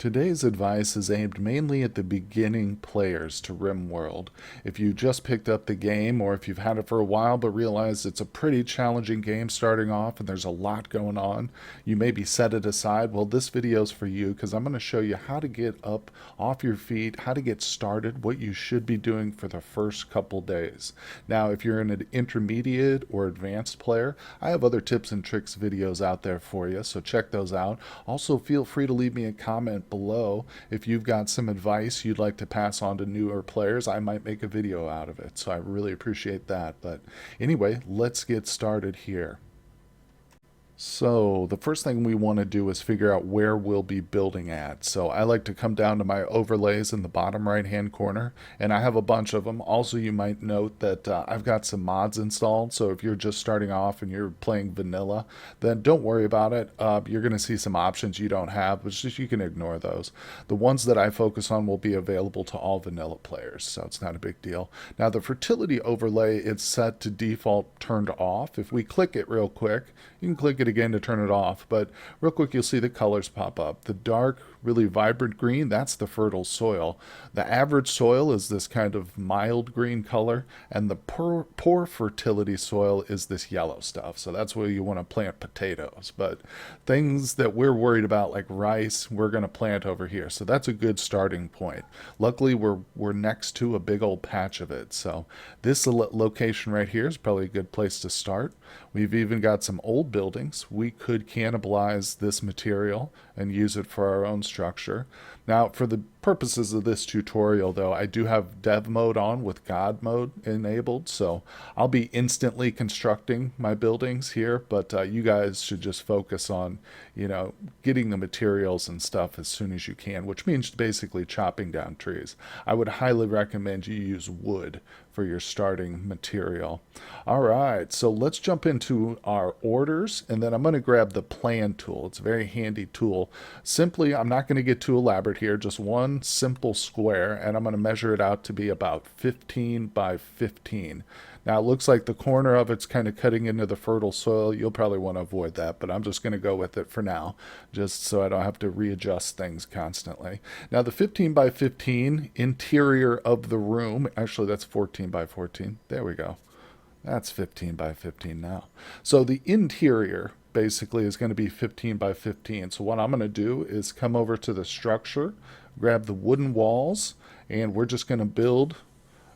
Today's advice is aimed mainly at the beginning players to RimWorld. If you just picked up the game or if you've had it for a while but realize it's a pretty challenging game starting off and there's a lot going on, you maybe set it aside. Well, this video is for you because I'm going to show you how to get up off your feet, how to get started, what you should be doing for the first couple days. Now, if you're an intermediate or advanced player, I have other tips and tricks videos out there for you, so check those out. Also, feel free to leave me a comment below if you've got some advice you'd like to pass on to newer players. I might make a video out of it, so I really appreciate that. But anyway, let's get started here. So the first thing we want to do is figure out where we'll be building at. So I like to come down to my overlays in the bottom right hand corner, and I have a bunch of them. Also, you might note that I've got some mods installed, so if you're just starting off and you're playing vanilla, then don't worry about it. You're going to see some options you don't have, but just you can ignore those. The ones that I focus on will be available to all vanilla players, so it's not a big deal. Now the fertility overlay, it's set to default turned off. If we click it real quick, you can click it again to turn it off, but real quick you'll see the colors pop up. The dark, really vibrant green, that's the fertile soil. The average soil is this kind of mild green color, and the poor fertility soil is this yellow stuff. So that's where you want to plant potatoes. But things that we're worried about, like rice, we're going to plant over here. So that's a good starting point. Luckily, we're next to a big old patch of it. So this location right here is probably a good place to start. We've even got some old buildings. We could cannibalize this material and use it for our own structure. Now, for the purposes of this tutorial, though, I do have dev mode on with God mode enabled, so I'll be instantly constructing my buildings here, but you guys should just focus on, getting the materials and stuff as soon as you can, which means basically chopping down trees. I would highly recommend you use wood for your starting material. All right, so let's jump into our orders, and then I'm going to grab the plan tool. It's a very handy tool. Simply, I'm not going to get too elaborate here, just one simple square, and I'm going to measure it out to be about 15 by 15. Now it looks like the corner of it's kind of cutting into the fertile soil. You'll probably want to avoid that, but I'm just going to go with it for now, just so I don't have to readjust things constantly. Now the 15 by 15 interior of the room, actually that's 14 by 14. There we go. That's 15 by 15 now. So the interior basically is going to be 15 by 15. So what I'm going to do is come over to the structure, grab the wooden walls, and we're just going to build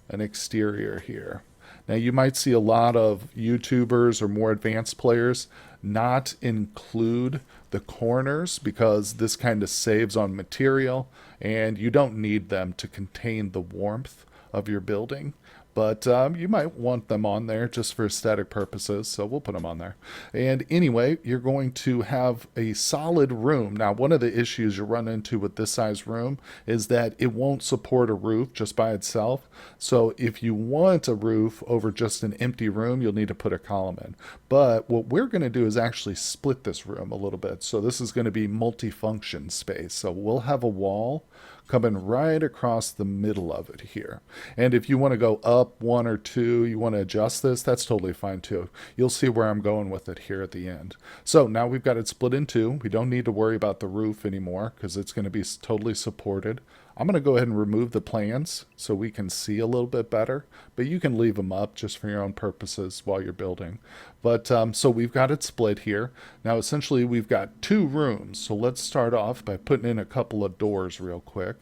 an exterior here. Now you might see a lot of YouTubers or more advanced players not include the corners because this kind of saves on material and you don't need them to contain the warmth of your building. But you might want them on there just for aesthetic purposes, so we'll put them on there. And anyway, you're going to have a solid room. Now, one of the issues you run into with this size room is that it won't support a roof just by itself. So if you want a roof over just an empty room, you'll need to put a column in. But what we're going to do is actually split this room a little bit. So this is going to be multifunction space. So we'll have a wall coming right across the middle of it here. And if you want to go up one or two, you want to adjust this, that's totally fine too. You'll see where I'm going with it here at the end. So now we've got it split in two. We don't need to worry about the roof anymore because it's going to be totally supported. I'm going to go ahead and remove the plans so we can see a little bit better, but you can leave them up just for your own purposes while you're building. But so we've got it split here. Now essentially we've got two rooms. So let's start off by putting in a couple of doors real quick.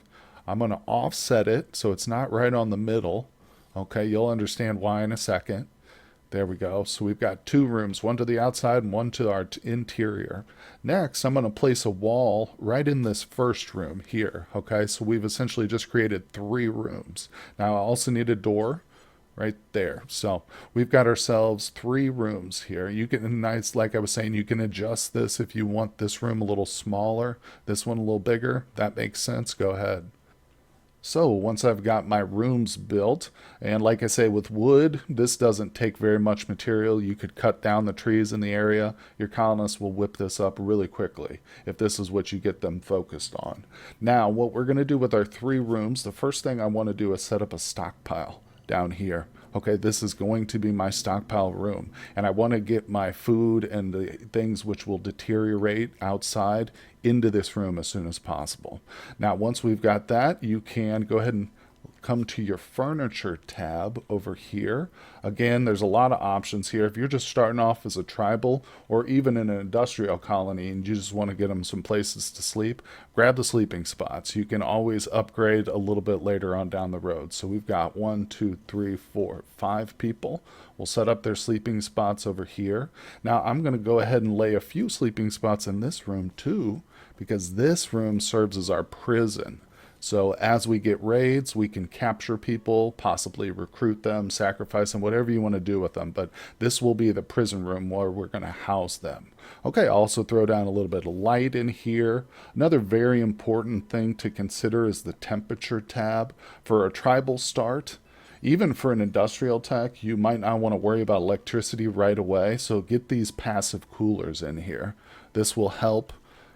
I'm going to offset it so it's not right on the middle. Okay, you'll understand why in a second. There we go. So we've got two rooms, one to the outside and one to our interior. Next, I'm going to place a wall right in this first room here. Okay, so we've essentially just created three rooms. Now I also need a door right there. So we've got ourselves three rooms here. You can, nice, like I was saying, you can adjust this if you want this room a little smaller, this one a little bigger. That makes sense. Go ahead. So once I've got my rooms built, and like I say with wood, this doesn't take very much material. You could cut down the trees in the area. Your colonists will whip this up really quickly if this is what you get them focused on. Now what we're going to do with our three rooms, the first thing I want to do is set up a stockpile down here. Okay, this is going to be my stockpile room, and I want to get my food and the things which will deteriorate outside into this room as soon as possible. Now, once we've got that, you can go ahead and come to your furniture tab over here. Again, there's a lot of options here. If you're just starting off as a tribal or even in an industrial colony and you just want to get them some places to sleep, grab the sleeping spots. You can always upgrade a little bit later on down the road. So we've got 1, 2, 3, 4, 5 people. We'll set up their sleeping spots over here. Now I'm going to go ahead and lay a few sleeping spots in this room too, because this room serves as our prison. So as we get raids, we can capture people, possibly recruit them, sacrifice them, whatever you want to do with them. But this will be the prison room where we're going to house them. Okay, also throw down a little bit of light in here. Another very important thing to consider is the temperature tab. For a tribal start, even for an industrial tech, you might not want to worry about electricity right away. So get these passive coolers in here. This will help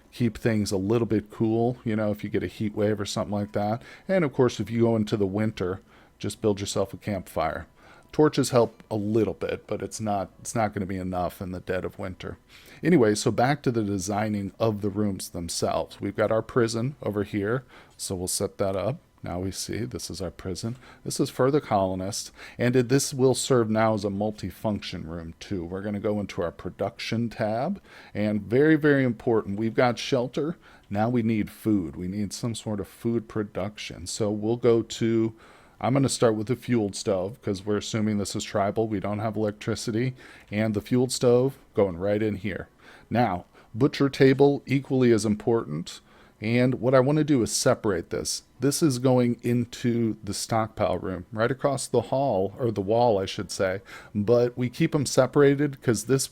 keep things a little bit cool, if you get a heat wave or something like that. And of course, if you go into the winter, just build yourself a campfire. Torches help a little bit, but it's not going to be enough in the dead of winter. Anyway, so back to the designing of the rooms themselves. We've got our prison over here, so we'll set that up. Now we see this is our prison. This is for the colonists, and this will serve now as a multifunction room too. We're going to go into our production tab, and very, very important, we've got shelter. Now we need food. We need some sort of food production. So we'll go to, I'm going to start with the fueled stove because we're assuming this is tribal. We don't have electricity, and the fueled stove going right in here. Now, butcher table, equally as important. And what I want to do is separate this. This is going into the stockpile room, right across the hall, or the wall, I should say. But we keep them separated because this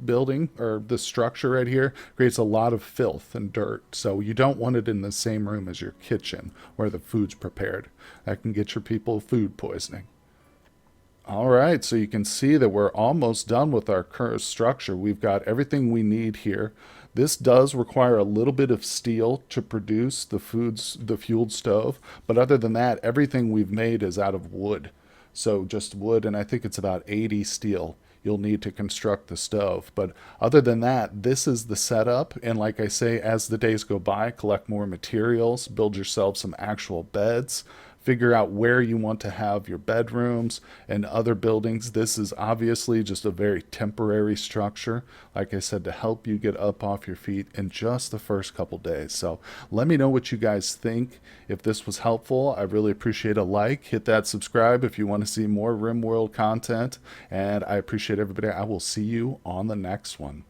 building, or the structure right here, creates a lot of filth and dirt. So you don't want it in the same room as your kitchen, where the food's prepared. That can get your people food poisoning. All right, so you can see that we're almost done with our current structure. We've got everything we need here. This does require a little bit of steel to produce the fueled stove, but other than that, everything we've made is out of wood. So just wood, and I think it's about 80 steel you'll need to construct the stove. But other than that, this is the setup. And like I say, as the days go by, collect more materials, build yourself some actual beds, figure out where you want to have your bedrooms and other buildings. This is obviously just a very temporary structure, like I said, to help you get up off your feet in just the first couple days. So let me know what you guys think. If this was helpful, I really appreciate a like. Hit that subscribe if you want to see more RimWorld content. And I appreciate everybody. I will see you on the next one.